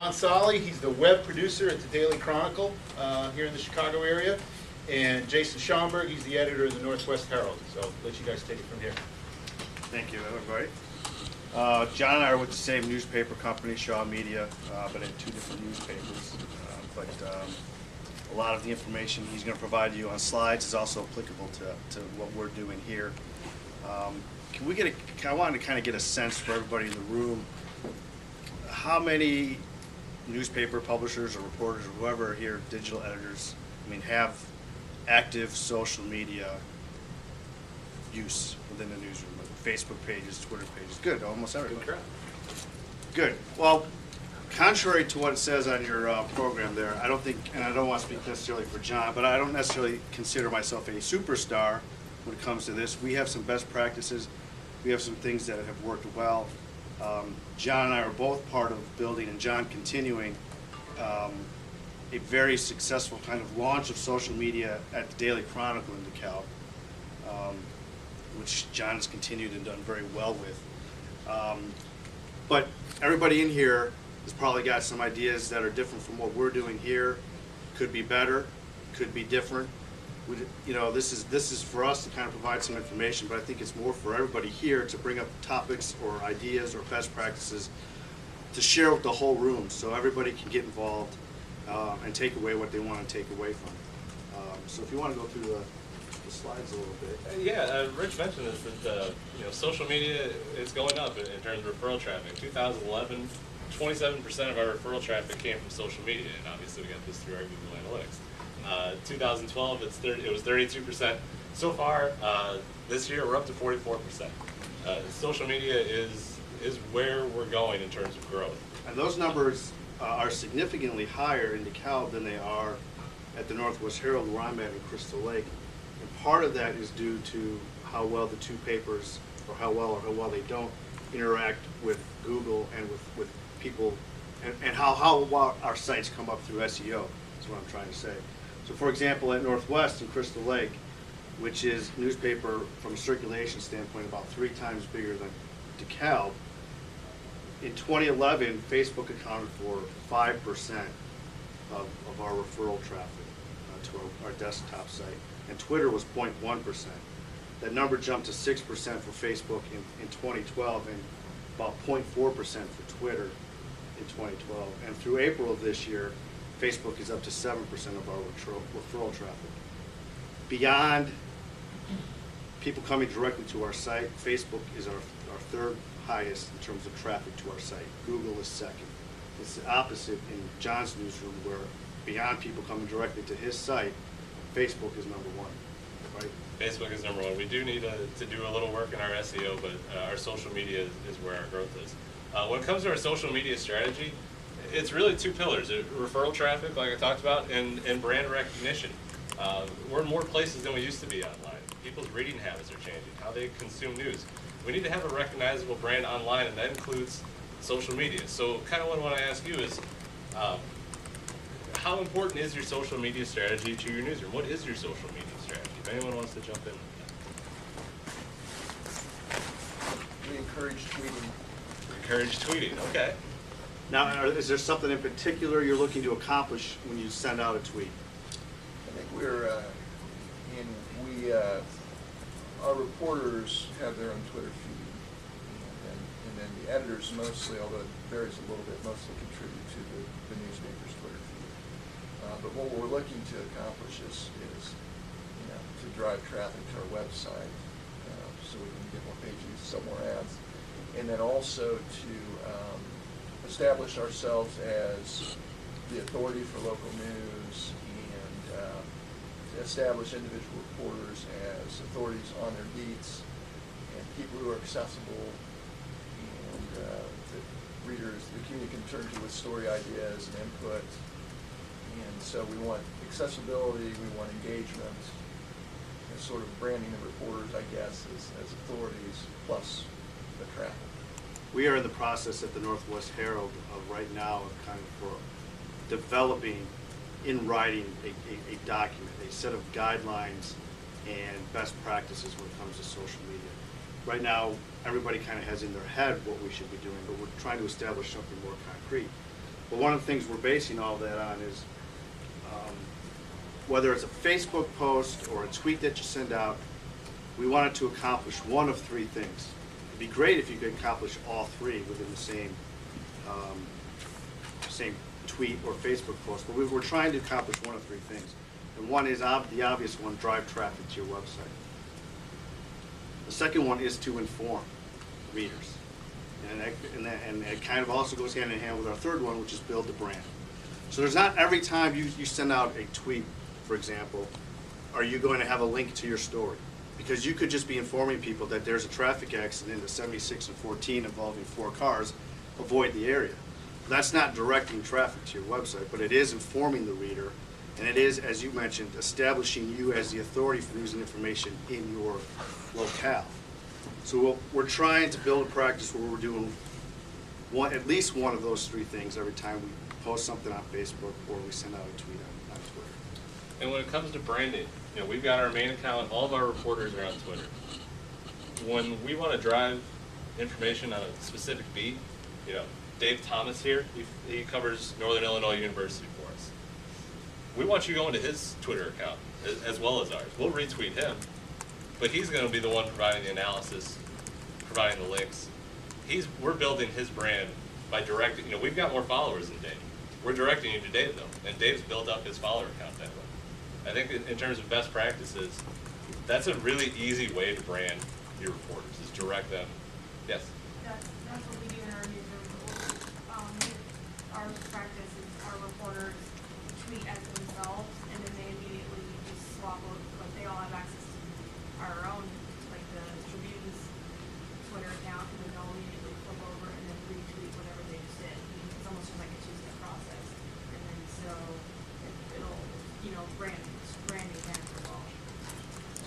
John Solly, he's the web producer at the Daily Chronicle here in the Chicago area. And Jason Schaumburg, he's the editor of the Northwest Herald. So I'll let you guys take it from here. Thank you, everybody. John and I are with the same newspaper company, Shaw Media, but in two different newspapers. But a lot of the information he's going to provide you on slides is also applicable to what we're doing here. Can we get I wanted to kind of get a sense for everybody in the room, how many newspaper publishers or reporters or whoever are here, digital editors, have active social media use within the newsroom, like Facebook pages, Twitter pages? Good, almost everybody. Good. Well, contrary to what it says on your program there, I don't think, and I don't want to speak necessarily for John, but I don't necessarily consider myself a superstar when it comes to this. We have some best practices. We have some things that have worked well. John and I are both part of building, and John continuing, a very successful kind of launch of social media at the Daily Chronicle in DeKalb, which John has continued and done very well with. But everybody in here has probably got some ideas that are different from what we're doing here. Could be better, could be different. This is for us to kind of provide some information, but I think it's more for everybody here to bring up topics or ideas or best practices to share with the whole room, so everybody can get involved and take away what they want to take away from it. So if you want to go through the slides a little bit. Yeah, Rich mentioned this, that social media is going up in terms of referral traffic. 2011, 27% of our referral traffic came from social media, and obviously we got this through our Google Analytics. 2012, it was 32%. So far, this year we're up to 44%. Social media is where we're going in terms of growth. And those numbers are significantly higher in DeKalb than they are at the Northwest Herald, where I'm at in Crystal Lake. And part of that is due to how well the two papers, or how well they don't, interact with Google and with people, and how well our sites come up through SEO, is what I'm trying to say. So for example, at Northwest in Crystal Lake, which is a newspaper from a circulation standpoint about 3 times bigger than DeKalb, in 2011, Facebook accounted for 5% of our referral traffic to our desktop site, and Twitter was 0.1%. That number jumped to 6% for Facebook in 2012, and about 0.4% for Twitter in 2012. And through April of this year, Facebook is up to 7% of our referral traffic. Beyond people coming directly to our site, Facebook is our third highest in terms of traffic to our site. Google is second. It's the opposite in John's newsroom, where beyond people coming directly to his site, Facebook is number one, right? Facebook is number one. We do need to do a little work in our SEO, but our social media is where our growth is. When it comes to our social media strategy, it's really 2 pillars: referral traffic, like I talked about, and brand recognition. We're in more places than we used to be online. People's reading habits are changing, how they consume news. We need to have a recognizable brand online, and that includes social media. So kind of what I want to ask you is, how important is your social media strategy to your newsroom? What is your social media strategy? If anyone wants to jump in. We encourage tweeting. Encourage tweeting, okay. Now, is there something in particular you're looking to accomplish when you send out a tweet? I think our reporters have their own Twitter feed, and then the editors mostly, although it varies a little bit, mostly contribute to the newspaper's Twitter feed. But what we're looking to accomplish is to drive traffic to our website, so we can get more page views, sell more ads, and then also to establish ourselves as the authority for local news, and to establish individual reporters as authorities on their beats, and people who are accessible, and that readers, the community can turn to with story ideas and input. And so we want accessibility, we want engagement, and sort of branding the reporters, I guess, as authorities, plus the traffic. We are in the process at the Northwest Herald right now of kind of for developing in writing a document, a set of guidelines and best practices when it comes to social media. Right now, everybody kind of has in their head what we should be doing, but we're trying to establish something more concrete. But one of the things we're basing all that on is whether it's a Facebook post or a tweet that you send out, we want it to accomplish one of three things. It'd be great if you could accomplish all three within the same tweet or Facebook post, but we're trying to accomplish one of three things. And one is the obvious one, drive traffic to your website. The second one is to inform readers. And it kind of also goes hand in hand with our third one, which is build the brand. So there's not every time you send out a tweet, for example, are you going to have a link to your story? Because you could just be informing people that there's a traffic accident at 76 and 14 involving 4 cars, avoid the area. That's not directing traffic to your website, but it is informing the reader, and it is, as you mentioned, establishing you as the authority for news and information in your locale. So we're trying to build a practice where we're doing at least one of those three things every time we post something on Facebook or we send out a tweet on Twitter. And when it comes to branding, we've got our main account, all of our reporters are on Twitter. When we want to drive information on a specific beat, Dave Thomas here, he covers Northern Illinois University for us. We want you going to his Twitter account as well as ours. We'll retweet him, but he's going to be the one providing the analysis, providing the links. We're building his brand by directing, we've got more followers than Dave. We're directing you to Dave though, and Dave's built up his follower account that way. I think in terms of best practices, that's a really easy way to brand your reporters, is direct them. Yes? That's what we do in our newsroom. Our practice is our reporters tweet as themselves, and then they immediately just swap over, like they all have access to our own, like the Tribune's Twitter account, and then they'll immediately flip over and then retweet whatever they just did. It's almost just like a two-step process. And then so it'll branding can as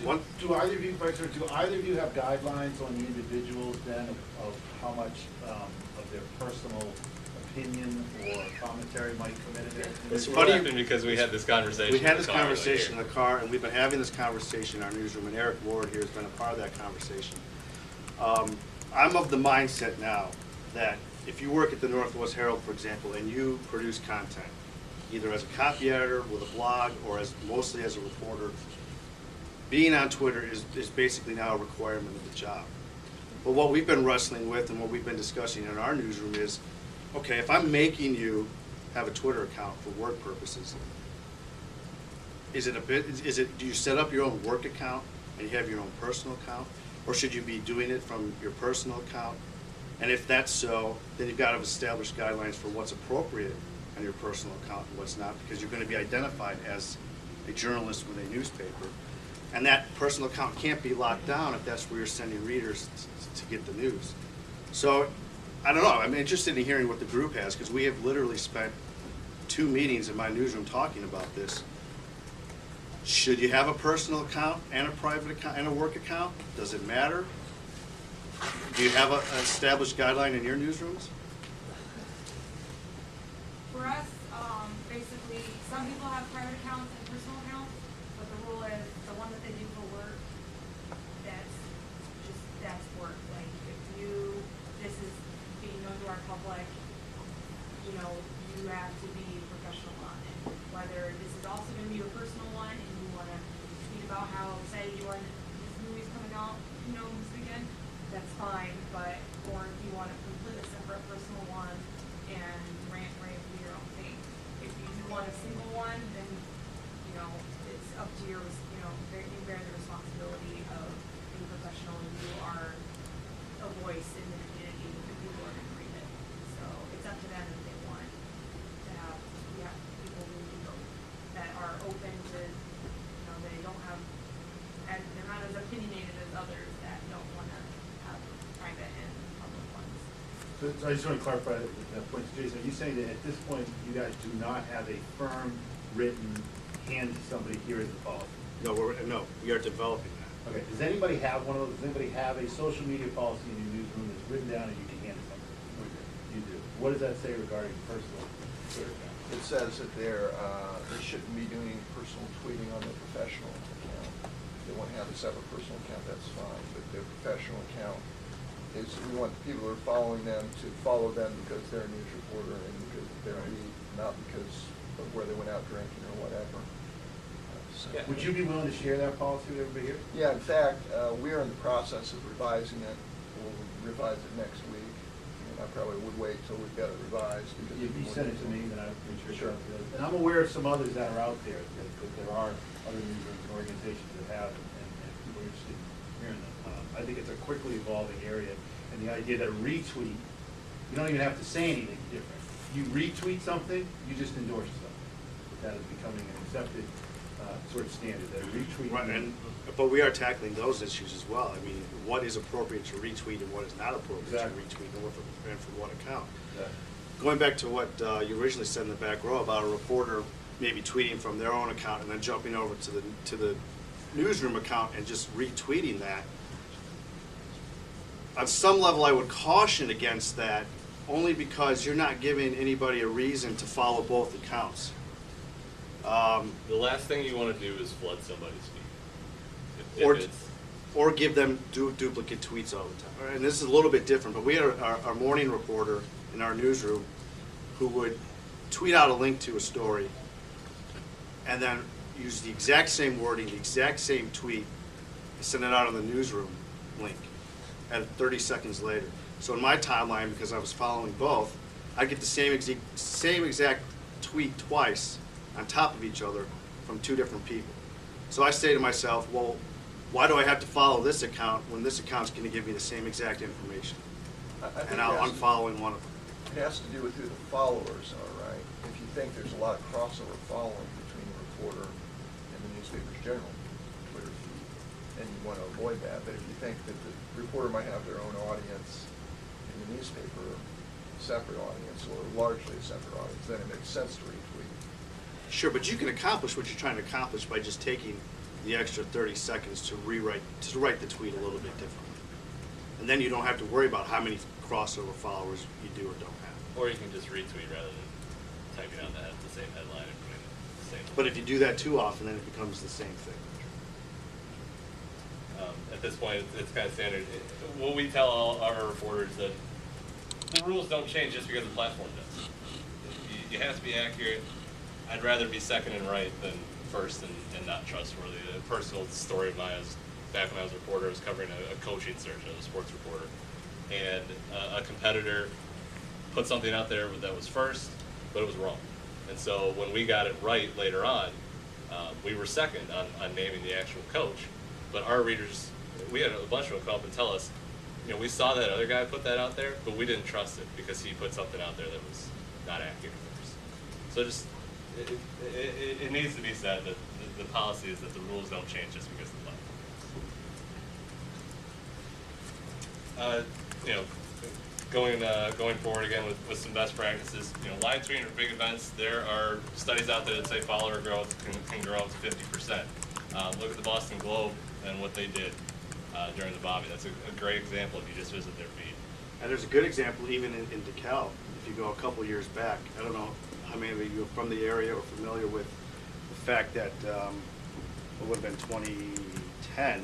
well. Do either of you, do either of you have guidelines on the individuals then of how much of their personal opinion or commentary might come into it? It's We're funny laughing because we had this conversation. We had in this the car conversation in earlier. the car, and we've been having this conversation in our newsroom, and Eric Ward here has been a part of that conversation. I'm of the mindset now that if you work at the Northwest Herald, for example, and you produce content, either as a copy editor with a blog or mostly as a reporter, being on Twitter is basically now a requirement of the job. But what we've been wrestling with and what we've been discussing in our newsroom is, okay, if I'm making you have a Twitter account for work purposes, do you set up your own work account and you have your own personal account? Or should you be doing it from your personal account? And if that's so, then you've got to establish guidelines for what's appropriate on your personal account and what's not, because you're going to be identified as a journalist with a newspaper. And that personal account can't be locked down if that's where you're sending readers to get the news. So, I don't know, I'm interested in hearing what the group has, because we have literally spent 2 meetings in my newsroom talking about this. Should you have a personal account and a private account and a work account? Does it matter? Do you have an established guideline in your newsrooms? For us, basically, some people have private accounts and personal accounts, but the rule is the one that they do for work, that's work. Like, this is being known to our public, you have to be professional on it. Whether this is also going to be your personal one and you want to tweet about how excited you are that this movie's coming out, this weekend, that's fine. But, or if you want a completely separate personal one and rant do your own thing. If you want a single one, then, it's up to your, you bear the responsibility of being professional, and you are a voice in the community, and people are going to read it. So it's up to them if they want to have, people that are open to, they don't have, and they're not as opinionated as others that don't want to have private and public ones. So I just want to clarify that point, Jason. Are you saying that at this point you guys do not have a firm written hand to somebody, here is the policy? No, we are developing that. Okay, does anybody have one of those? Does anybody have a social media policy in your newsroom that's written down and you can hand to somebody? You do. What does that say regarding personal Twitter account? It says that they shouldn't be doing personal tweeting on their professional account. If they want to have a separate personal account, that's fine, but their professional account, is we want the people who are following them to follow them because they're a news reporter and because of their beat, not because of where they went out drinking or whatever. So- Yeah. Would you be willing to share that policy with everybody here? Yeah, in fact, we are in the process of revising it. We'll revise it next week. And I probably would wait till we've got it revised. because If you we'll send it need to me, then I'll make sure. Sure. And I'm aware of some others that are out there, that there are other newsrooms and organizations that have, and people are interested in hearing them. I think it's a quickly evolving area, and the idea that retweet, you don't even have to say anything different. You retweet something, you just endorse something. That is becoming an accepted sort of standard, that retweet. Right, but we are tackling those issues as well. I mean, what is appropriate to retweet and what is not appropriate Exactly. to retweet and from what account. Exactly. Going back to what you originally said in the back row about a reporter maybe tweeting from their own account and then jumping over to the newsroom account and just retweeting that. On some level, I would caution against that only because you're not giving anybody a reason to follow both accounts. The last thing you want to do is flood somebody's feed. Or- If it's, Or give them duplicate tweets all the time. And this is a little bit different, but we had our morning reporter in our newsroom who would tweet out a link to a story and then use the exact same wording, the exact same tweet, and send it out on the newsroom link at 30 seconds later. So in my timeline, because I was following both, I get the same exact tweet twice on top of each other from two different people. So I say to myself, well, why do I have to follow this account when this account's going to give me the same exact information? I think And it I'm has to- unfollowing one of them. It has to do with who the followers are, right? If you think there's a lot of crossover following between the reporter and the newspaper's general Twitter feed, then you want to avoid that. But if you think that the reporter might have their own audience and the newspaper a separate audience or largely a separate audience, then it makes sense to retweet. Sure, but you can accomplish what you're trying to accomplish by just taking the extra 30 seconds to write the tweet a little bit differently. And then you don't have to worry about how many crossover followers you do or don't have. or you can just retweet rather than typing out the same headline and putting the same. But if you do that too often, then it becomes the same thing. At this point, it's kind of standard. What we tell all our reporters that the rules don't change just because the platform does. You have to be accurate. I'd rather be second and right than first and not trustworthy. A personal story of mine is back when I was a reporter, I was covering a coaching search as a sports reporter, and a competitor put something out there that was first, but it was wrong. And so when we got it right later on, we were second on naming the actual coach. But our readers, we had a bunch of them come up and tell us, we saw that other guy put that out there, but we didn't trust it because he put something out there that was not accurate for us. So just, it needs to be said that the policy is that the rules don't change just because of the platform. Going forward again with some best practices, live tweeting for big events, there are studies out there that say follower growth can grow up to 50%. Look at the Boston Globe and what they did during the Bobby. That's a great example if you just visit their feed. And there's a good example even in DeKalb. If you go a couple years back, I don't know how many of you are from the area or familiar with the fact that it would have been 2010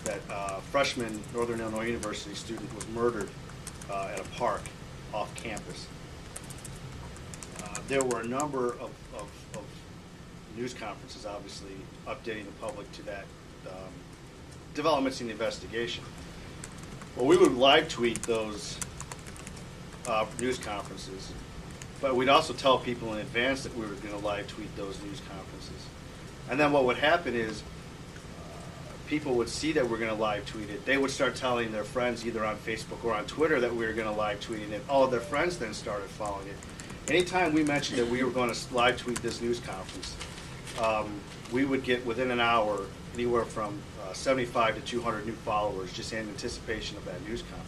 that freshman Northern Illinois University student was murdered at a park off campus. There were a number of news conferences, obviously, updating the public to that developments in the investigation. Well, we would live tweet those news conferences, but we'd also tell people in advance that we were going to live tweet those news conferences. And then what would happen is people would see that we're going to live tweet it. They would start telling their friends either on Facebook or on Twitter that we were going to live tweet it. All of their friends then started following it. Anytime we mentioned that we were going to live tweet this news conference, we would get within an hour anywhere from 75 to 200 new followers just in anticipation of that news conference.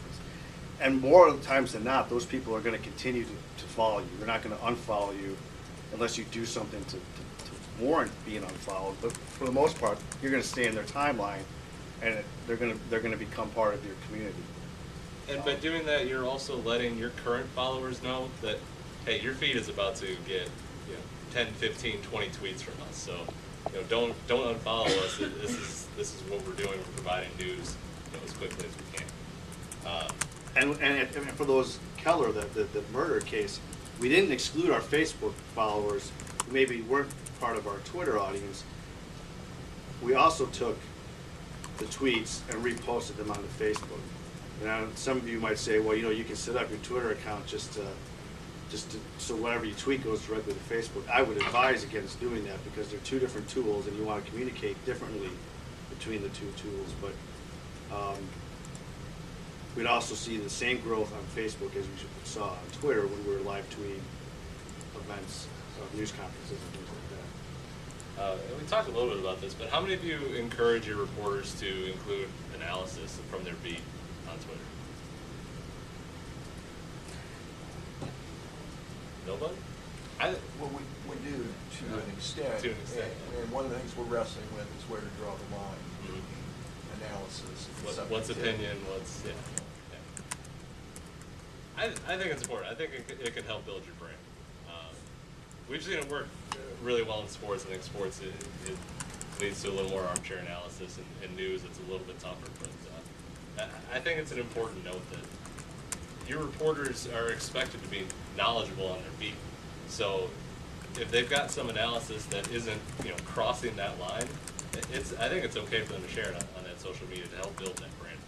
And more of the times than not, those people are going to continue to follow you. They're not going to unfollow you unless you do something to warrant being unfollowed. But for the most part, you're going to stay in their timeline, and they're going to become part of your community. And by doing that, you're also letting your current followers know that, hey, your feed is about to get 10, 15, 20 tweets from us. So don't unfollow us. This is what we're doing. We're providing news as quickly as we can. And for those Keller, the murder case, we didn't exclude our Facebook followers who maybe weren't part of our Twitter audience. We also took the tweets and reposted them onto Facebook. Now, some of you might say, well, you can set up your Twitter account just to, so whatever you tweet goes directly to Facebook. I would advise against doing that because they're two different tools and you want to communicate differently between the two tools. But we'd also see the same growth on Facebook as we saw on Twitter when we were live tweeting events, news conferences and things like that. And we talked a little bit about this, but how many of you encourage your reporters to include analysis from their beat on Twitter? Nobody? Well, we do to an extent. To an extent. And one of the things we're wrestling with is where to draw the line between analysis and What's subjectivity. opinion? What's I think it's important. I think it can help build your brand. We've seen it work really well in sports. I think sports it leads to a little more armchair analysis, and news it's a little bit tougher. But I think it's an important note that your reporters are expected to be knowledgeable on their beat. So if they've got some analysis that isn't crossing that line, I think it's okay for them to share it on that social media to help build that brand.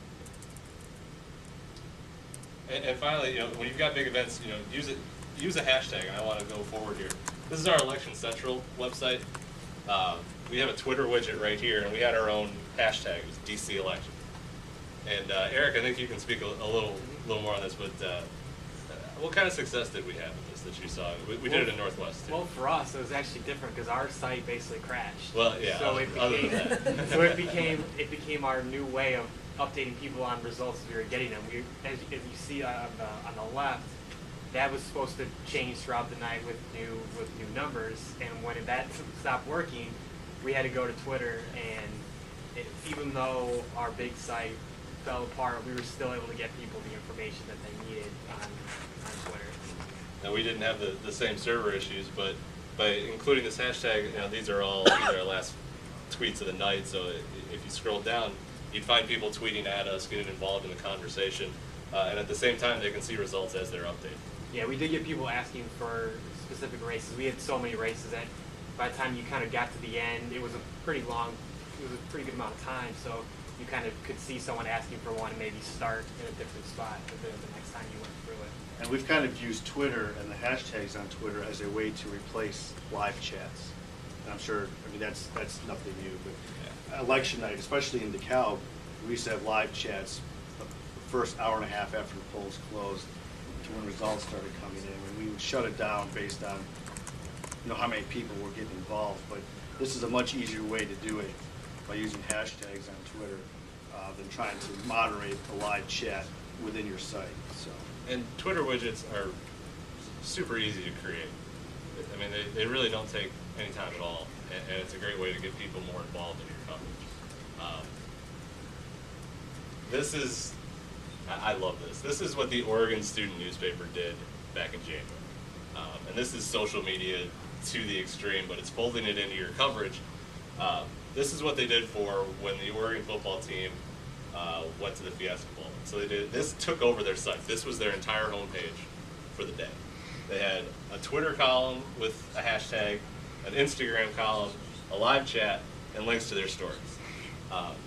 And finally, when you've got big events, use a hashtag. And I want to go forward here. This is our Election Central website. We have a Twitter widget right here, and we had our own hashtag. It was DC Election. And Eric, I think you can speak a little more on this. But what kind of success did we have with this that you saw? We did it in Northwest too. Well, for us, it was actually different because our site basically crashed. Well, yeah. So other than that. so it became our new way of updating people on results as we were getting them. As you see on the left, that was supposed to change throughout the night with new numbers, and when that stopped working, we had to go to Twitter, and even though our big site fell apart, we were still able to get people the information that they needed on Twitter. Now, we didn't have the same server issues, but by including this hashtag, these are all our last tweets of the night. So if you scroll down, you'd find people tweeting at us, getting involved in the conversation, and at the same time, they can see results as they're updated. Yeah, we did get people asking for specific races. We had so many races that by the time you kind of got to the end, it was a pretty good amount of time. So you kind of could see someone asking for one and maybe start in a different spot the next time you went through it. And we've kind of used Twitter and the hashtags on Twitter as a way to replace live chats. And I'm sure, that's nothing new, but election night, especially in DeKalb, we used to have live chats the first hour and a half after the polls closed to when results started coming in, and we would shut it down based on how many people were getting involved. But this is a much easier way to do it by using hashtags on Twitter than trying to moderate a live chat within your site. So. And Twitter widgets are super easy to create. They really don't take any time at all, and it's a great way to get people more involved in your coverage. I love this. This is what the Oregon Student newspaper did back in January. And this is social media to the extreme, but it's folding it into your coverage. This is what they did for when the Oregon football team went to the Fiesta Bowl. So this took over their site. This was their entire homepage for the day. They had a Twitter column with a hashtag, an Instagram column, a live chat, and links to their stories.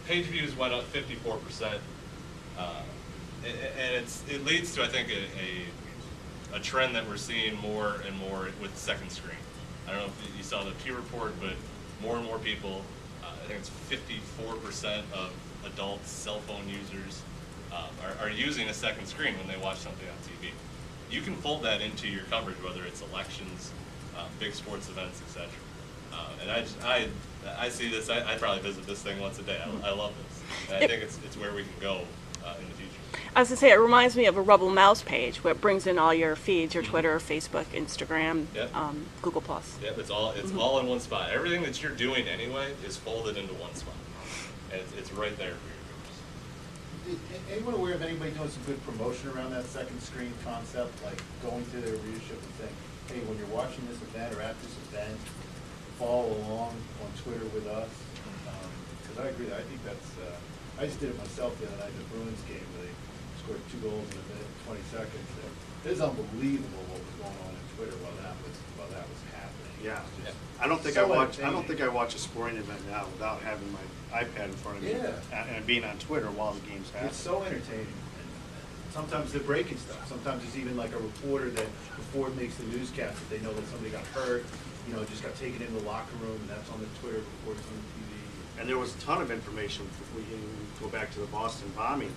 Page views went up 54%, and it leads to, I think, a trend that we're seeing more and more with second screen. I don't know if you saw the Pew report, but more and more people, I think it's 54% of adult cell phone users are using a second screen when they watch something on TV. You can fold that into your coverage, whether it's elections, big sports events, etc. And I see this. I probably visit this thing once a day. I love this. And I think it's where we can go in the future. I was going to say, it reminds me of a Rebel Mouse page where it brings in all your feeds, your Twitter, Facebook, Instagram, Yep. Google+. Yep, it's all in one spot. Everything that you're doing anyway is folded into one spot. And it's right there for your viewers. Anyone aware of anybody doing some good promotion around that second screen concept, like going to their readership and saying, hey, when you're watching this event or at this event, follow along on Twitter with us? Because I agree, I think that's, I just did it myself the other night at the Bruins game where they scored 2 goals in a minute and 20 seconds. It was unbelievable what was going on in Twitter while that was happening. Yeah. It was just I don't think so I don't think I entertaining. watch a sporting event now without having my iPad in front of me Yeah. and being on Twitter while the game's happening. It's so entertaining. And sometimes they're breaking stuff. Sometimes it's even like a reporter that before it makes the newscast, that they know that somebody got hurt, just got taken into the locker room, and that's on the Twitter before it's on the TV. And there was a ton of information, if we can go back to the Boston bombing,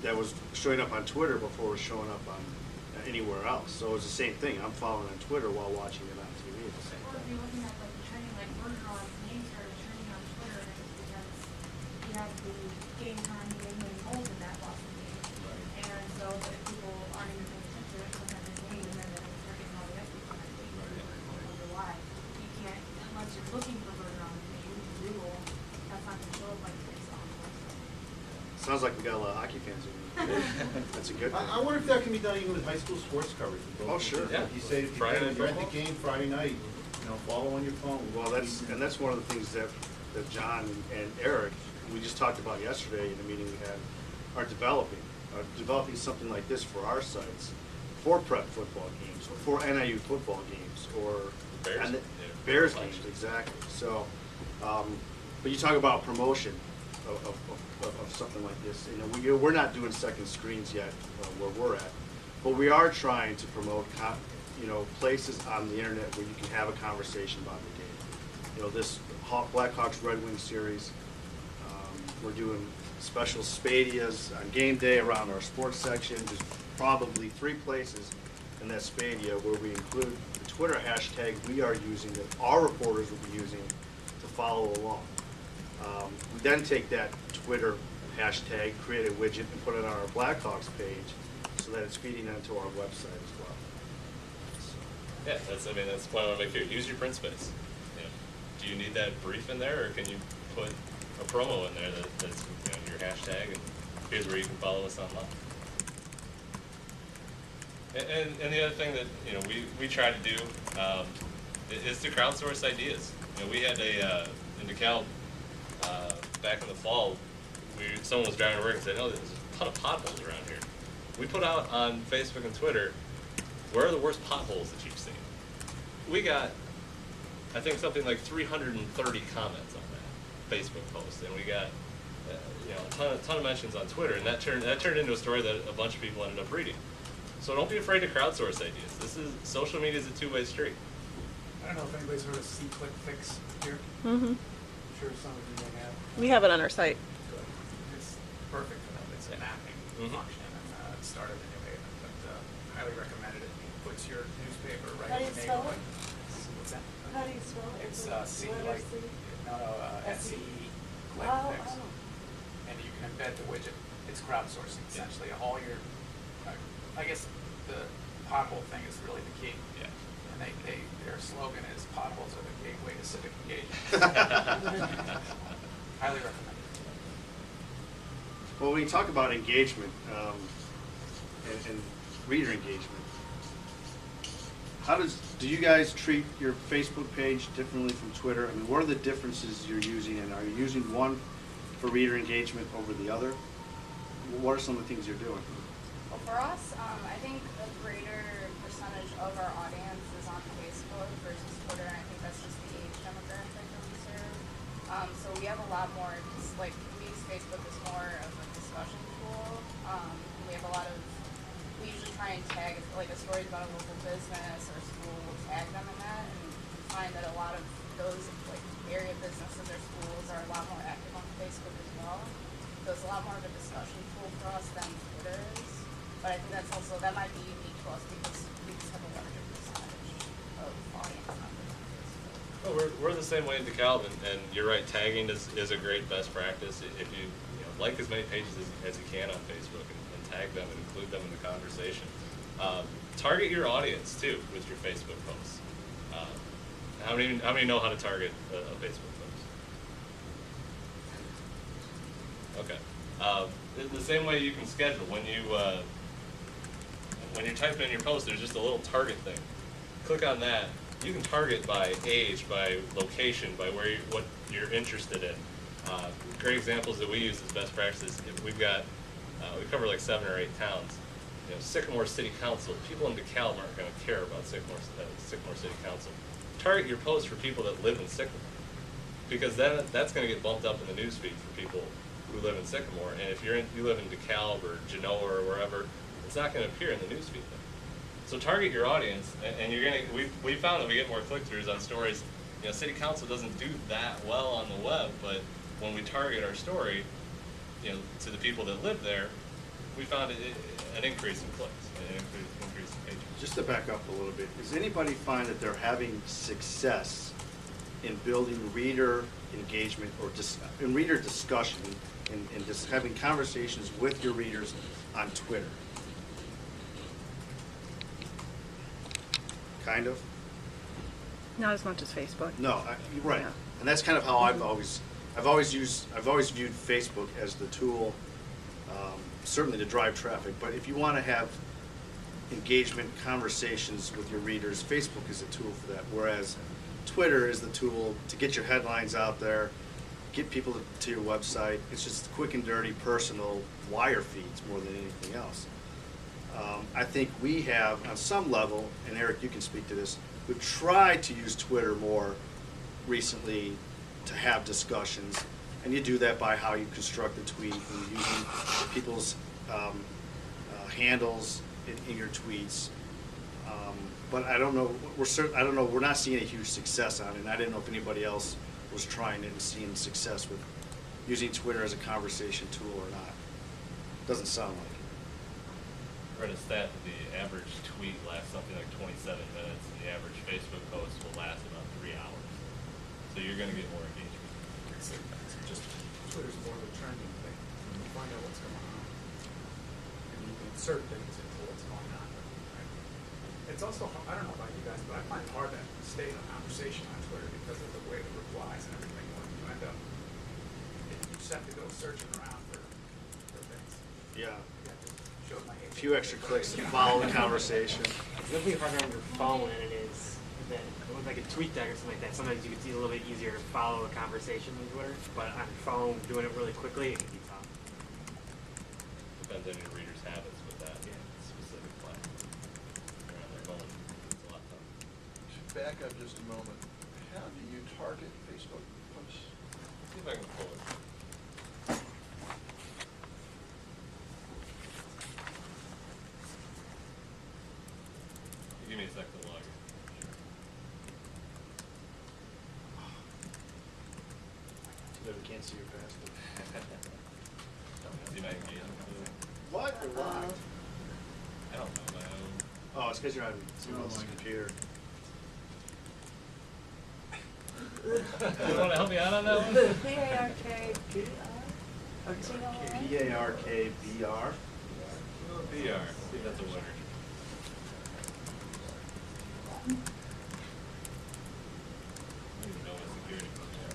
that was showing up on Twitter before it was showing up on anywhere else. So it was the same thing. I'm following on Twitter while watching it on TV at the same Or if time. you're looking at like the trending, like Bergeron's name started trending on Twitter, and it's because he had the game time, he made many goals in that Boston game. And so, but if people aren't even paying attention to it, sometimes it's game, and then they're getting all the extra time. I wonder why. You can't, unless you're looking for Bergeron's name, Google, that's not gonna show up like this on the website. Sounds like we got a lot of hockey fans in here. That's a good thing. I wonder if that can be done even with high school sports coverage. with Oh, both. sure. Yeah. Like you say, if Friday night you're at the football. game Friday night, follow on your phone. Well, that's one of the things that John and Eric, we just talked about yesterday in the meeting we had, are developing something like this for our sites, for prep football games, or for NIU football games, or Bears, and the- yeah, Bears election. games, exactly. So, but you talk about promotion of something like this. We're not doing second screens yet where we're at, but we are trying to promote places on the internet where you can have a conversation about the game. This Blackhawks Red Wings series, we're doing special spadias on game day around our sports section. There's probably 3 places in that spadia where we include the Twitter hashtag we are using, that our reporters will be using to follow along. We then take that Twitter hashtag, create a widget, and put it on our Blackhawks page so that it's feeding onto our website as well. Yeah, that's the point I want to make here. Use your print space. Do you need that brief in there, or can you put a promo in there that's your hashtag, and here's where you can follow us online. And the other thing that we try to do is to crowdsource ideas. We had in DeKalb back in the fall, someone was driving to work and said, "Oh, there's a ton of potholes around here." We put out on Facebook and Twitter, where are the worst potholes that you've seen? We got, I think, something like 330 comments on that Facebook post, and we got a ton of mentions on Twitter, and that turned into a story that a bunch of people ended up reading. So don't be afraid to crowdsource ideas. Social media is a two-way street. I don't know if anybody's heard of C-Click Fix here. Mm-hmm. I'm sure some of you may have. We have it on our site. Good. It's perfect for them. It's a mapping function, and it started in New Haven, but highly recommended it. It puts your newspaper right How do in you the spell neighborhood. it? What's that? How do you spell it? It's C Letter like, C? SCE, Click Oh, Fix. oh. And you can embed the widget. It's crowdsourcing essentially. All your, I guess the pothole thing is really the key. Yeah. And their slogan is potholes are the gateway to civic engagement. Highly recommended. Well, when you talk about engagement and reader engagement, do you guys treat your Facebook page differently from Twitter? I mean, what are the differences you're using, and are you using one for reader engagement over the other? What are some of the things you're doing? Well, for us, I think a greater percentage of our audience is on Facebook versus Twitter, and I think that's just the age demographic that we serve. So we have a lot more, we use Facebook as more of a discussion tool. We have a lot of, we usually try and tag, like, a story about a local business or school, we'll tag them in that, and we find that a lot of those, like, area businesses or schools are a lot more active on Facebook as well. So it's a lot more of a discussion tool for us than Twitter is. But I think that's also, that might be unique to us because we just have a larger percentage of audience members on Facebook. Well, we're the same way in DeKalb, and you're right. Tagging is a great best practice. If you like as many pages as you can on Facebook and tag them and include them in the conversation. Target your audience too with your Facebook posts. How many know how to target a Facebook post? Okay. The same way you can schedule when you're typing in your post, there's just a little target thing. Click on that. You can target by age, by location, by what you're interested in. Great examples that we use as best practices. We've got We cover like 7 or 8 towns. You know, Sycamore City Council, people in DeKalb aren't going to care about Sycamore City Council. Target your posts for people that live in Sycamore, because then that's going to get bumped up in the newsfeed for people who live in Sycamore. And if you live in DeKalb or Genoa or wherever, it's not going to appear in the newsfeed then. So target your audience, and you're going to. We found that we get more click-throughs on stories. You know, City Council doesn't do that well on the web, but when we target our story, you know, to the people that live there, we found an increase in clicks, an increase in pages. Just to back up a little bit, does anybody find that they're having success in building reader engagement or in reader discussion and just having conversations with your readers on Twitter? Kind of? Not as much as Facebook. No, you're right. Yeah. And that's kind of how I've always viewed Facebook as the tool, certainly to drive traffic. But if you want to have engagement, conversations with your readers, Facebook is a tool for that. Whereas Twitter is the tool to get your headlines out there, get people to your website. It's just quick and dirty, personal wire feeds more than anything else. I think we have, on some level, and Eric, you can speak to this, we've tried to use Twitter more recently to have discussions, and you do that by how you construct the tweet and using people's handles in your tweets. But I don't know. I don't know. We're not seeing a huge success on it. And I didn't know if anybody else was trying it and seeing success with using Twitter as a conversation tool or not. Doesn't sound like it. I read a stat that the average tweet lasts something like 27 minutes, and the average Facebook post will last about 3 hours. So you're going to get more engagement. It's just Twitter's more of a trending thing. You find out what's going on, and you can insert things into what's going on. Right? It's also, I don't know about you guys, but I find it hard to stay in a conversation on Twitter because of the way the replies and everything. When you end up, you just have to go searching around for things. Yeah. Show my age. A few extra clicks to follow the conversation. It's definitely harder on your phone than it is with like a tweet deck or something like that. Sometimes you can see a little bit easier to follow a conversation than Twitter, but on your phone, doing it really quickly, it can be tough. Depends on your reader's habits with that specific plan. They're on their phone. It's a lot tougher. Back up just a moment. How do you target Facebook posts? See if I can pull it. Give me a sec to log in. Too bad we can't see your password. See my engagement. What? You're locked. I don't know my own. Oh, it's because you're on someone else's computer. You want to help me out on that one? PARKBR. BR. See if that's a winner. I don't even know what security functions.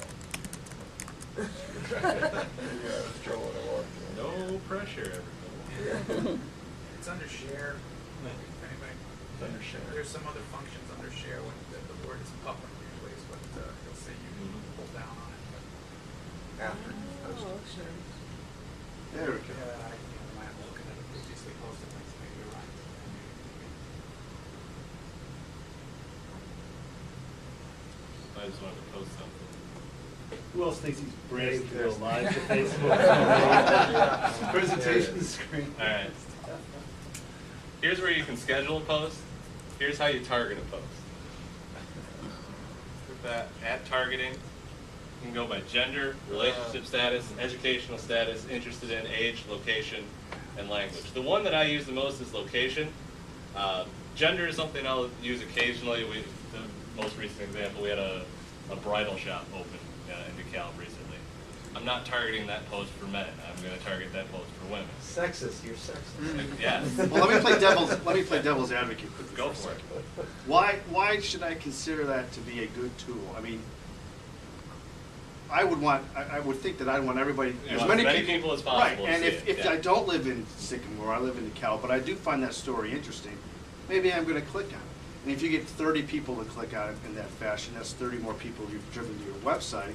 No pressure, everybody. It's under share. Anyway, It's under share. there's some other functions under share when the word is public usually is what you'll see you pull down on it. But After you post it. There we go. I'm looking at the previously posted links, maybe you're right. I just wanted to post something. Who else thinks he's brave to go live to Facebook? Presentation screen. All right. Here's where you can schedule a post. Here's how you target a post. With that, at targeting, you can go by gender, relationship status, educational status, interested in, age, location, and language. The one that I use the most is location. Gender is something I'll use occasionally. The most recent example, we had a bridal shop open in DeKalb recently. I'm not targeting that post for men. I'm going to target that post for women. Sexist, you're sexist. Yes. Well, let me play devil's advocate quickly. Go for it. Why should I consider that to be a good tool? I mean, I would think that I'd want everybody, You want as many people as possible Right, and to see if it, yeah. I don't live in Sycamore, I live in DeKalb, but I do find that story interesting, maybe I'm gonna click on it. And if you get 30 people to click on it in that fashion, that's 30 more people you've driven to your website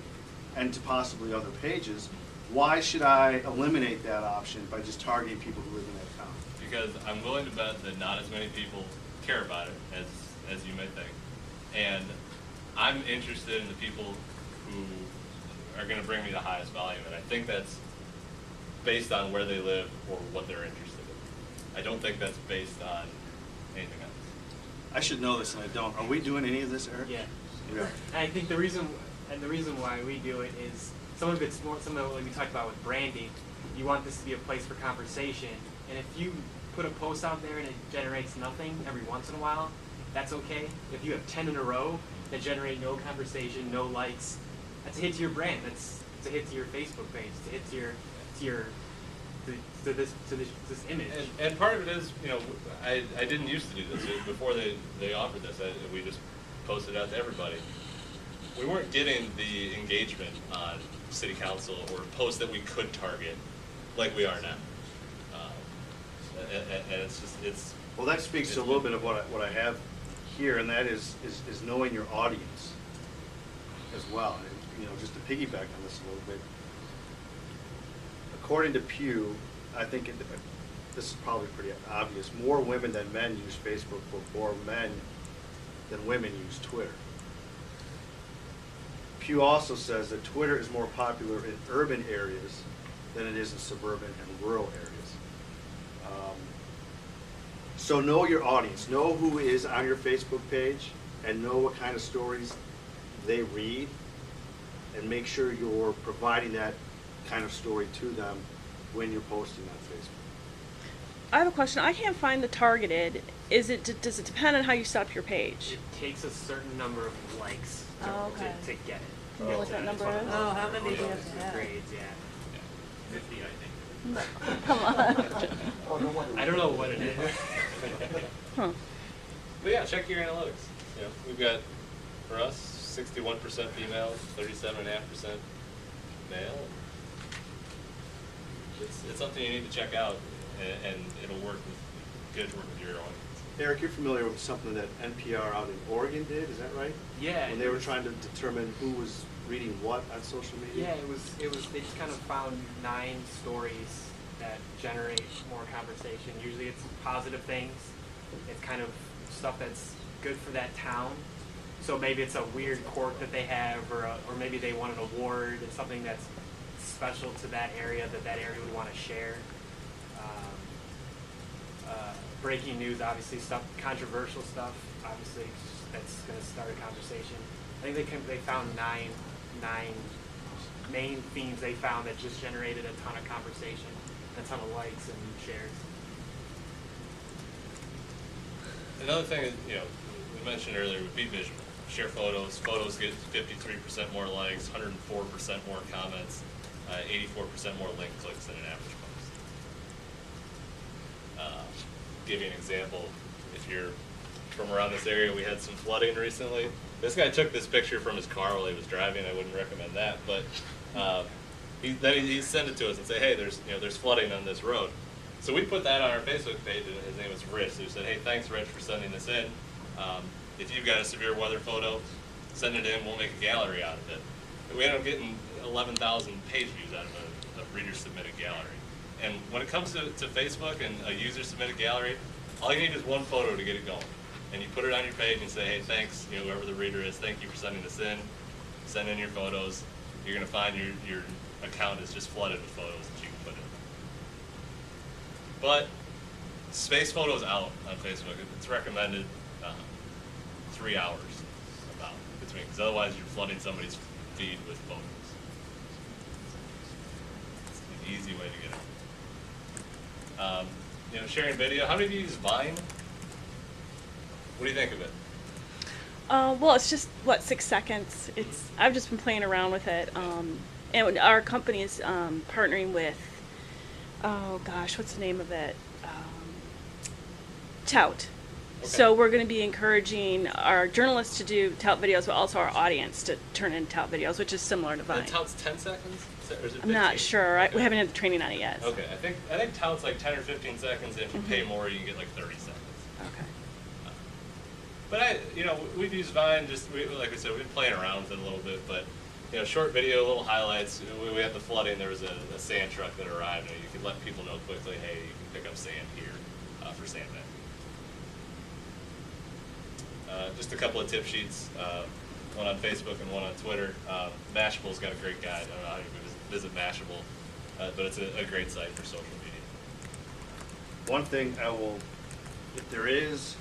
and to possibly other pages. Why should I eliminate that option by just targeting people who live in that town? Because I'm willing to bet that not as many people care about it as you may think. And I'm interested in the people who are going to bring me the highest volume. And I think that's based on where they live or what they're interested in. I don't think that's based on anything else. I should know this and I don't. Are we doing any of this, Eric? Yeah. We are. And I think the reason why we do it is some of what we talked about with branding. You want this to be a place for conversation, and if you put a post out there and it generates nothing every once in a while, that's okay. If you have 10 in a row that generate no conversation, no likes, that's a hit to your brand. It's a hit to your Facebook page. It's a hit to this image. And part of it is, you know, I didn't used to do this. Before they offered this, we just posted it out to everybody. We weren't getting the engagement on city council or posts that we could target like we are now. And it's Well, that speaks to a little bit of what I have here, and that is knowing your audience as well. And, you know, just to piggyback on this a little bit, according to Pew, I think this is probably pretty obvious. More women than men use Facebook, but more men than women use Twitter. Pew also says that Twitter is more popular in urban areas than it is in suburban and rural areas. So know your audience. Know who is on your Facebook page and know what kind of stories they read, and make sure you're providing that kind of story to them when you're posting on Facebook. I have a question. I can't find the targeted. Does it depend on how you set up your page? It takes a certain number of likes to, Oh, okay. to get it. You know what that number is? Oh, how many do you have to have? Grades, yeah. 50, I think. Come on. I don't know what it is. Huh. But yeah, check your analytics. You know, we've got, for us, 61% female, 37.5% male. It's something you need to check out, and it'll work good to work with your audience. Eric, you're familiar with something that NPR out in Oregon did, is that right? Yeah. When they were trying to determine who was reading what on social media? Yeah, it was, they just kind of found 9 stories that generate more conversation. Usually it's positive things. It's kind of stuff that's good for that town. So maybe it's a weird quirk that they have, or maybe they want an award. It's something that's special to that area that area would want to share. Breaking news, obviously, controversial stuff, obviously, that's going to start a conversation. I think they found nine main themes they found that just generated a ton of conversation, a ton of likes and shares. Another thing is, you know, we mentioned earlier would be visual. Share photos. Photos get 53% more likes, 104% more comments, 84% more link clicks than an average post. Give you an example. If you're from around this area, we had some flooding recently. This guy took this picture from his car while he was driving. I wouldn't recommend that, but he sent it to us and said, "Hey, there's flooding on this road." So we put that on our Facebook page, and his name was Rich. So we said, "Hey, thanks, Rich, for sending this in. If you've got a severe weather photo, send it in. We'll make a gallery out of it." And we ended up getting 11,000 page views out of a reader-submitted gallery. And when it comes to Facebook and a user-submitted gallery, all you need is one photo to get it going. And you put it on your page and say, "Hey, thanks, whoever the reader is, thank you for sending this in. Send in your photos." You're going to find your account is just flooded with photos that you can put in. But space photos out on Facebook. It's recommended 3 hours about between, because otherwise you're flooding somebody's feed with photos. It's an easy way to get it. Sharing video. How many of you use Vine? What do you think of it? Well, it's just 6 seconds. I've just been playing around with it, and our company is partnering with, oh gosh, what's the name of it? Tout. Okay. So we're going to be encouraging our journalists to do Tout videos, but also our audience to turn in Tout videos, which is similar to Vine. And Tout's 10 seconds? Or is it 15? I'm not sure. Okay. We haven't had the training on it yet. Okay, I think Tout's like 10 or 15 seconds, and if you pay more, you can get like 30 seconds. Okay. But we've used Vine, like I said, we've been playing around with it a little bit, but you know, short video, little highlights. We had the flooding. There was a sand truck that arrived, and you could let people know quickly, hey, you can pick up sand here for sandbagging. Just a couple of tip sheets, one on Facebook and one on Twitter. Mashable's got a great guide. I don't know how you visit Mashable, but it's a great site for social media. One thing I will, if there is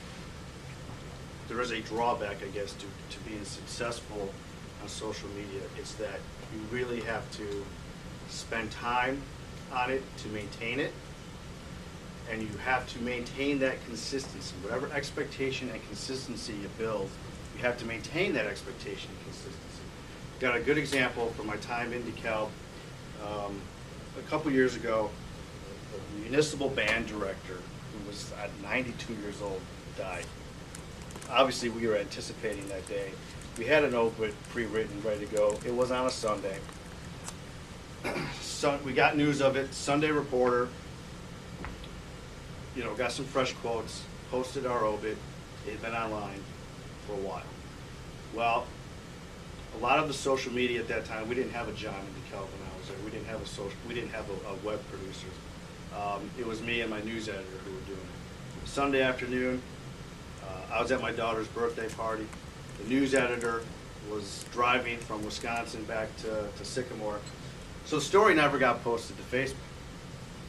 a drawback, I guess, to being successful on social media, it's that you really have to spend time on it to maintain it, and you have to maintain that consistency. Whatever expectation and consistency you build, you have to maintain that expectation and consistency. Got a good example from my time in DeKalb. A couple years ago, the municipal band director, who was 92 years old, died. Obviously, we were anticipating that day. We had an obit pre-written, ready to go. It was on a Sunday. So we got news of it. Sunday Reporter, you know, got some fresh quotes, posted our obit. It had been online for a while. Well, a lot of the social media at that time, we didn't have a John in DeKalb when I was there. We didn't have a web producer. It was me and my news editor who were doing it. Sunday afternoon, I was at my daughter's birthday party. The news editor was driving from Wisconsin back to Sycamore. So the story never got posted to Facebook.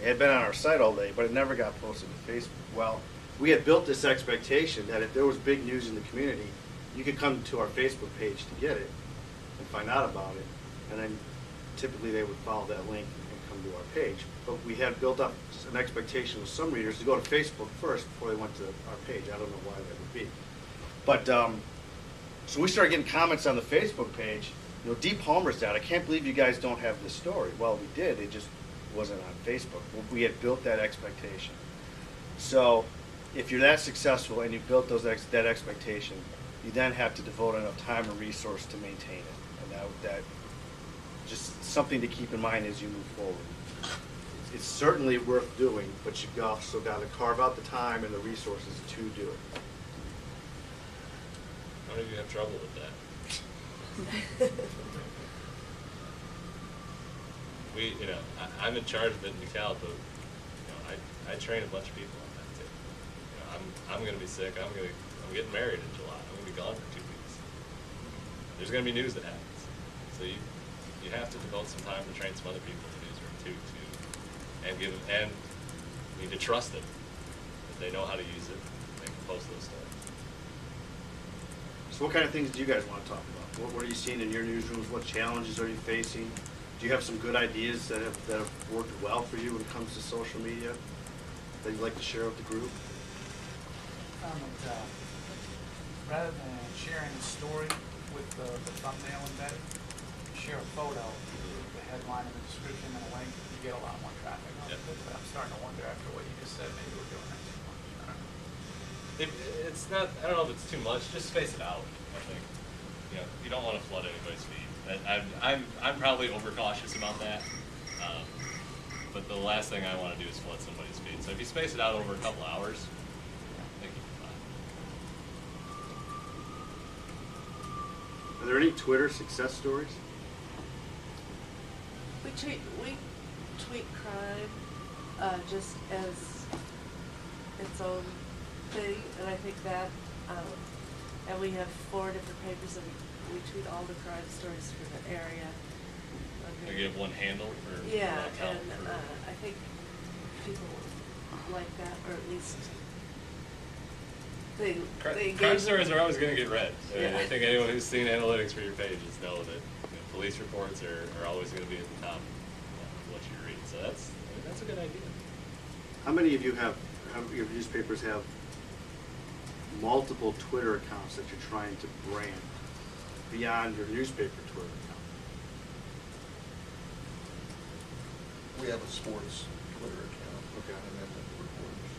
It had been on our site all day, but it never got posted to Facebook. Well, we had built this expectation that if there was big news in the community, you could come to our Facebook page to get it and find out about it. And then typically they would follow that link and come to our page. But we had built up an expectation with some readers to go to Facebook first before they went to our page. I don't know why that would be. But so we started getting comments on the Facebook page. You know, Deep Palmer's down. I can't believe you guys don't have this story. Well, we did. It just wasn't on Facebook. We had built that expectation. So if you're that successful and you built that expectation, you then have to devote enough time and resource to maintain it. And that just something to keep in mind as you move forward. It's certainly worth doing, but you've also got to carve out the time and the resources to do it. How many of you have trouble with that? I'm in charge of it in DeKalb, but I train a bunch of people on that too. I'm going to be sick. I'm getting married in July. I'm going to be gone for 2 weeks. There's going to be news that happens, so you have to devote some time to train some other people in the newsroom too, and you need to trust them that they know how to use it. They can post those stories. So what kind of things do you guys want to talk about? What are you seeing in your newsrooms? What challenges are you facing? Do you have some good ideas that have worked well for you when it comes to social media that you'd like to share with the group? Rather than sharing a story with the thumbnail embedded, share a photo, the headline and the description and a link, you get a lot more traffic on it. But I'm starting to wonder after what you just said, maybe we're doing that too much. I don't know. It's not. I don't know if it's too much. Just space it out. I think. You don't want to flood anybody's feed. I'm probably overcautious about that. But the last thing I want to do is flood somebody's feed. So if you space it out over a couple hours, I think you'll be fine. Are there any Twitter success stories? We tweet crime just as its own thing, and I think that, and we have 4 different papers, and we tweet all the crime stories for the area. You have one handle for yeah, one account and for- I think people like that, or at least they Crime engage. stories are always going to get read. Yeah. I think anyone who's seen analytics for your pages know that police reports are always going to be at the top of what you read. So that's a good idea. How many of you have your newspapers have multiple Twitter accounts that you're trying to brand beyond your newspaper Twitter account? We have a sports Twitter account. Okay. And then the reporters.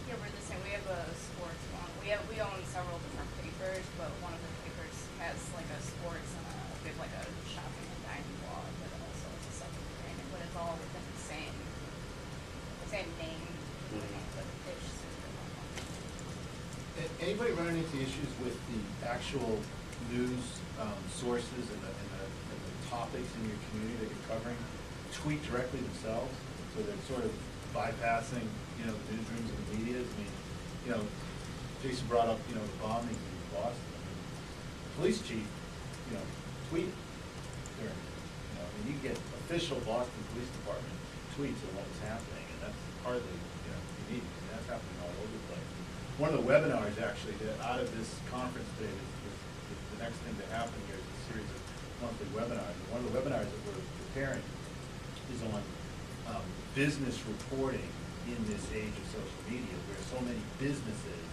Yeah, we're the same. We have a sports one. We own several different papers, but one of the papers has like a sports and we have like a shopping and dining blog, but also it's a separate branding, but it's all within the same name. But it's super fun. Anybody running into issues with the actual news sources and the topics in your community that you're covering tweet directly themselves, so they're sort of bypassing, you know, the newsrooms and the media. I mean, you know, Jason brought up, you know, the bombings in Boston. I mean, the police chief, you know, tweeted during, you know, I mean, you get official Boston Police Department tweets of what was happening, and that's hardly, you know, unique. I mean, that's happening all over the place. One of the webinars, actually, that out of this conference today, the next thing to happen here is a series of monthly webinars. And one of the webinars that we're preparing is on business reporting in this age of social media, where so many businesses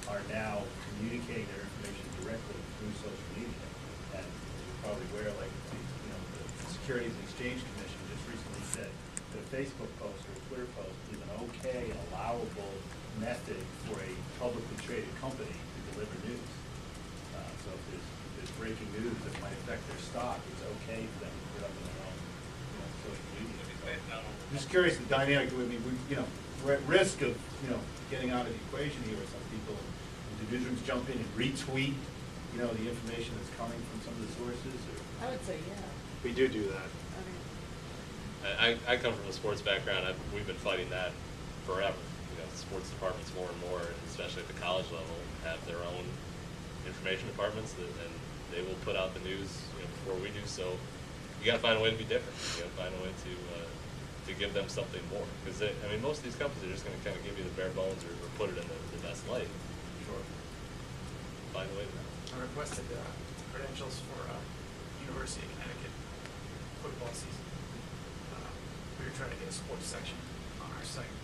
are now communicating their information directly through social media. And as you're probably aware, like, you know, the Securities and Exchange Commission just recently said that a Facebook post or a Twitter post is an okay, allowable method for a publicly traded company to deliver news. So if there's breaking news that might affect their stock, it's okay for them to put up in their own, you know, social media. I'm just curious the dynamic. I mean, we're at risk of, you know, getting out of the equation here with some people. Do newsrooms jump in and retweet, you know, the information that's coming from some of the sources? Or? I would say, yeah. We do that. I come from a sports background. We've been fighting that forever. You know, sports departments more and more, and especially at the college level, have their own information departments, and they will put out the news, you know, before we do. So you got to find a way to be different. You got to find a way to give them something more, because I mean, most of these companies are just going to kind of give you the bare bones or put it in the best light. Sure. Find a way to that. I requested credentials for University of Connecticut football season. We were trying to get a sports section on our site,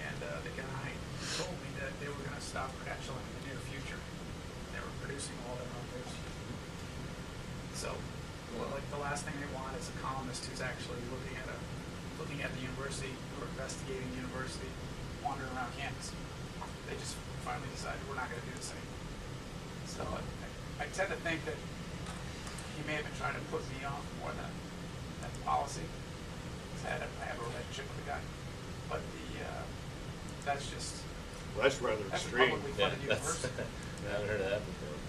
and the guy told me that they were going to stop credentialing in the near future. They were producing all their own news. So, like, the last thing they want is a columnist who's actually looking at the university or investigating the university, wandering around campus. They just finally decided we're not going to do this anymore. So I tend to think that he may have been trying to put me off more than policy. I have a relationship with the guy, but that's just Well, that's rather that's a extreme. publicly funded university. I haven't heard of that before.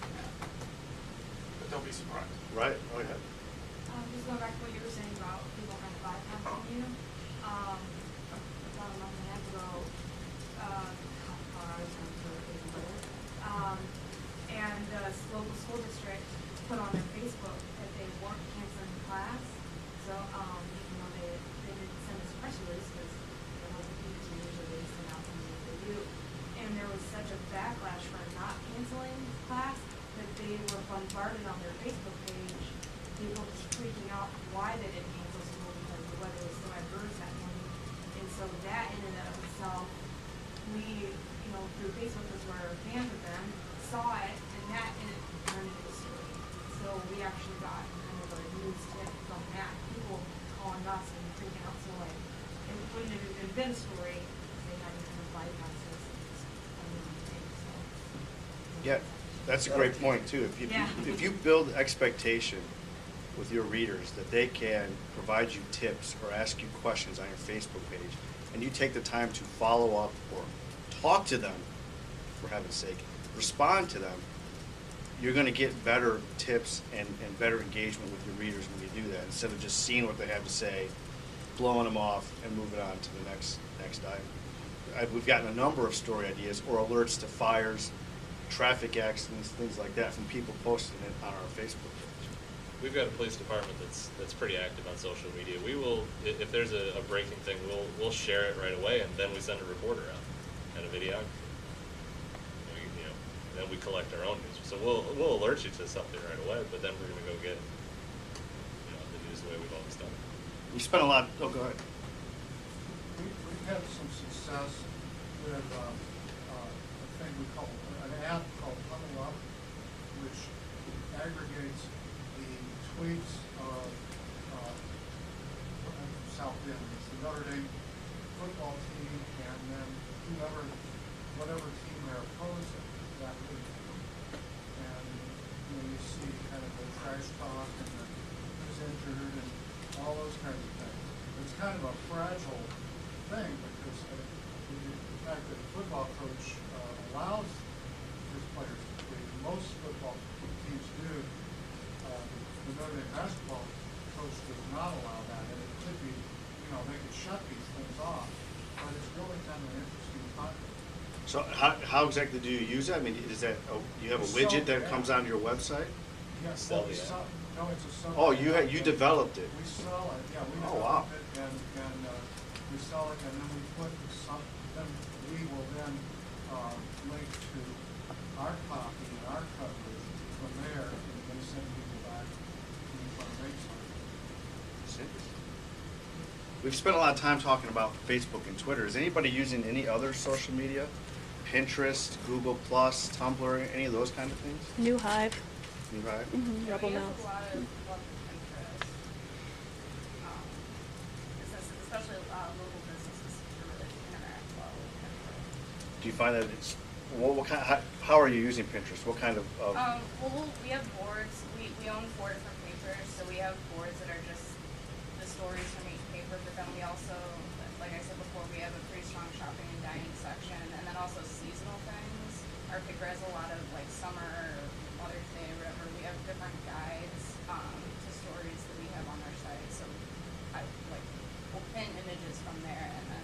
But don't be surprised. Right? Oh, yeah. Just going back to what you were saying about people kind of bypassing you, about a month and a half ago, I was on Twitter, and the local school district put on their Facebook that they weren't canceling the class. So, even though they didn't send us a press release, because they wasn't usually they send out something that they do. And there was such a backlash for not canceling class that they were bombarded on their Facebook page, people just freaking out why they didn't cancel school because the weather was so adverse that morning. And so that in and of itself, we, you know, through Facebook, because we're fans of them, saw it, and that in it turned into a story. So we actually got kind of a news tip from that, people calling us and freaking out. So like, it wouldn't have even been a story if they hadn't kind of bypassed us. So. Yeah, that's a great point too. If you build expectation with your readers that they can provide you tips or ask you questions on your Facebook page, and you take the time to follow up or talk to them, for heaven's sake, respond to them, you're going to get better tips and better engagement with your readers when you do that, instead of just seeing what they have to say, blowing them off, and moving on to the next item. We've gotten a number of story ideas or alerts to fires, traffic accidents, things like that from people posting it on our Facebook page. We've got a police department that's pretty active on social media. We will, if there's a breaking thing, we'll share it right away, and then we send a reporter out and a videographer. Then we collect our own news. So we'll alert you to something right away, but then we're going to go get the news the way we've always done it. We spent a lot. Oh, go ahead. We've had some success with a thing we call an app called Huddle Up, which aggregates the tweets of South Bend. It's the Notre Dame football team, and then whatever team they're opposing that week. And you see kind of the trash talk and the who's injured and all those kinds of things. It's kind of a fragile thing because the fact that a football coach allows his players to tweet. Most football Notre Dame basketball coach does not allow that, and it could be, you know, they could shut these things off, but it's really kind of an interesting concept. So how exactly do you use that? I mean, is that, you have a We sell widget that the comes app. onto your website? Yes, Sell we the app. sell, no, it's a sub. Oh, you developed it? We sell it, yeah, we Oh, wow. developed it, and we sell it, and then we put some, then we will then, link to our copy and our coverage from there, and they send people back to the front page site. We've spent a lot of time talking about Facebook and Twitter. Is anybody using any other social media? Pinterest, Google Plus, Tumblr, any of those kind of things? New Hive. You right? Mm-hmm. Yeah, Rebel we use Mouse. a lot of Pinterest. Especially local businesses to really interact well with Pinterest. Do you find that it's, what kind, how are you using Pinterest? What kind of Well, we have boards. We own 4 different papers, so we have boards that are just the stories from each paper. But then we also, like I said before, we have a pretty strong shopping and dining section, and then also seasonal things. Our paper has a lot of like summer, Mother's Day, whatever. We have different guides to stories that we have on our site. So we'll pin images from there and then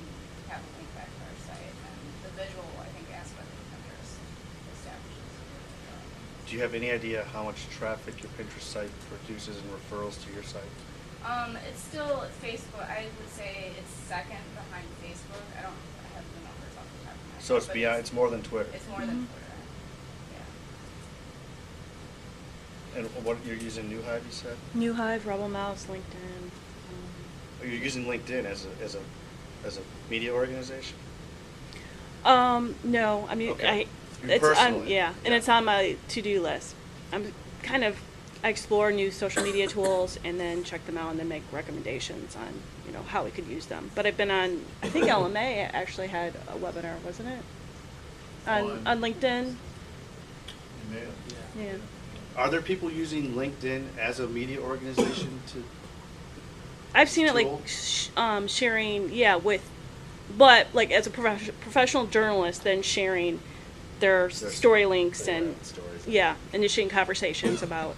have a link back to our site. And the visual, I think, aspect of Pinterest establishes. do you have any idea how much traffic your Pinterest site produces and referrals to your site? It's still Facebook. I would say it's second behind Facebook. I have the numbers off the top of my head. So it's but beyond, it's more than Twitter. It's more than Twitter. Yeah. And what, you're using New Hive, you said? New Hive, Rebel Mouse, LinkedIn. Are you using LinkedIn as a media organization? No, I mean, Okay. You it's on, personally? yeah, and Yeah. it's on my to-do list. I explore new social media tools and then check them out and then make recommendations on, how we could use them. But I've been on, I think LMA actually had a webinar, wasn't it? On LinkedIn. You may have. Yeah. Are there people using LinkedIn as a media organization to? I've seen it Tool? like sharing, but like as a professional journalist, then sharing their story links and stories. initiating conversations about.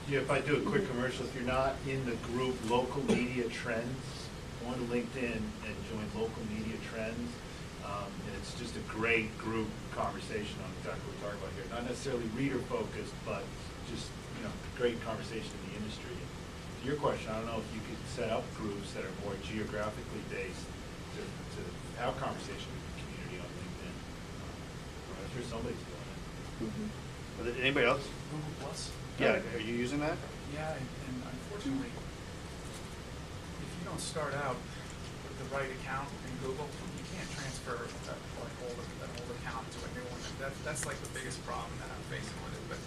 Yeah, if I do a quick commercial, if you're not in the group Local Media Trends, go on LinkedIn and join Local Media Trends. And it's just a great group conversation on exactly what we're talking about here. Not necessarily reader focused, but just, great conversation in the industry. To your question, I don't know if you could set up groups that are more geographically based to have conversation with the community on LinkedIn. I'm sure somebody's doing it. Anybody else? Google Plus? Yeah, are you using that? Yeah, and unfortunately, if you don't start out with the right account in Google, you can't transfer that old account to a new one. That's like the biggest problem that I'm facing with it. But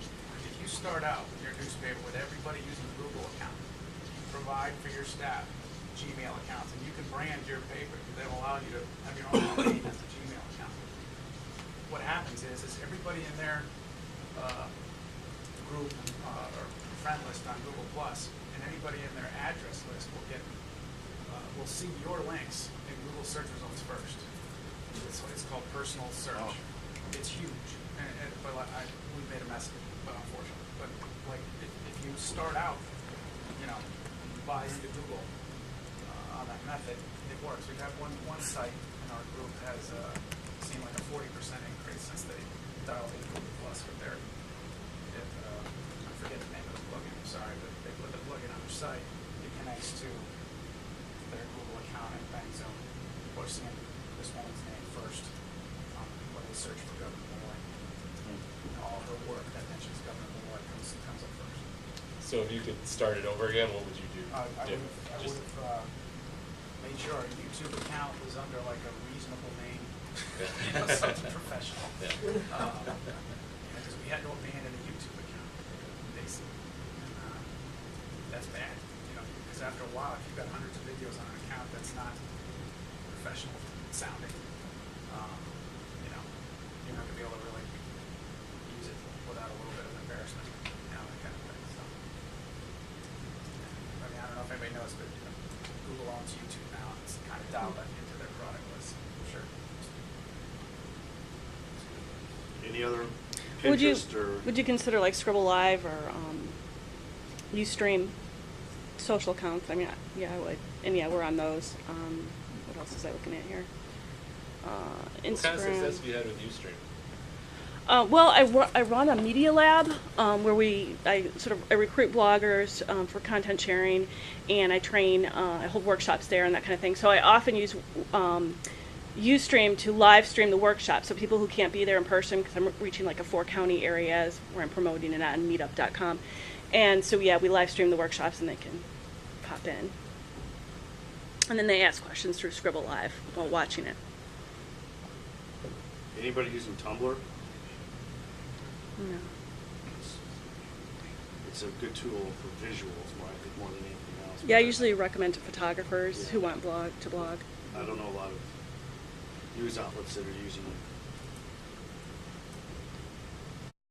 if you start out with your newspaper with everybody using a Google account, you provide for your staff Gmail accounts, and you can brand your paper. They'll allow you to have your own domain as a Gmail account. What happens is everybody in their group or friend list on Google Plus, and anybody in their address list will see your links in Google search results first. It's called personal search. Oh. It's huge, but we made a mess of it, but unfortunately. But like if you start out, buy into Google on that method, it works. We got one site in our group has seen like a 40% increase since they dialed in Google Plus with their. I forget the name of the plugin, I'm sorry, but they put the plugin on their site. It connects to their Google account and bang Zoom. Or seeing this woman's name first when they search for Governor Malloy. All her work that mentions Governor Malloy comes up first. So if you could start it over again, what would you do? I would Just- have made sure our YouTube account was under like a reasonable name, Yeah. something professional. Yeah. Because we had to abandon a YouTube account, basically. And that's bad, because after a while, if you've got hundreds of videos on an account that's not professional sounding, you're not gonna be able to really use it without a little bit of embarrassment, that kind of thing. So, I don't know if anybody knows, but Google owns YouTube now, and it's kind of dialed that into their product list. Sure. Any other Would you Pinterest or? consider like Scribble Live or Ustream social accounts. I mean, yeah, we're on those. What else was I looking at here? Instagram. What kind of success have you had with Ustream? Well, I run a media lab where I recruit bloggers for content sharing, and I train, I hold workshops there and that kind of thing. So I often use Ustream to live stream the workshop, so people who can't be there in person, because I'm reaching like a 4-county areas where I'm promoting it on meetup.com. And so yeah, we live stream the workshops and they can pop in. And then they ask questions through Scribble Live while watching it. Anybody using Tumblr? No. It's a good tool for visuals, more, I think, more than anything else. Yeah, I usually recommend to photographers who want to blog. I don't know a lot of news outlets that are using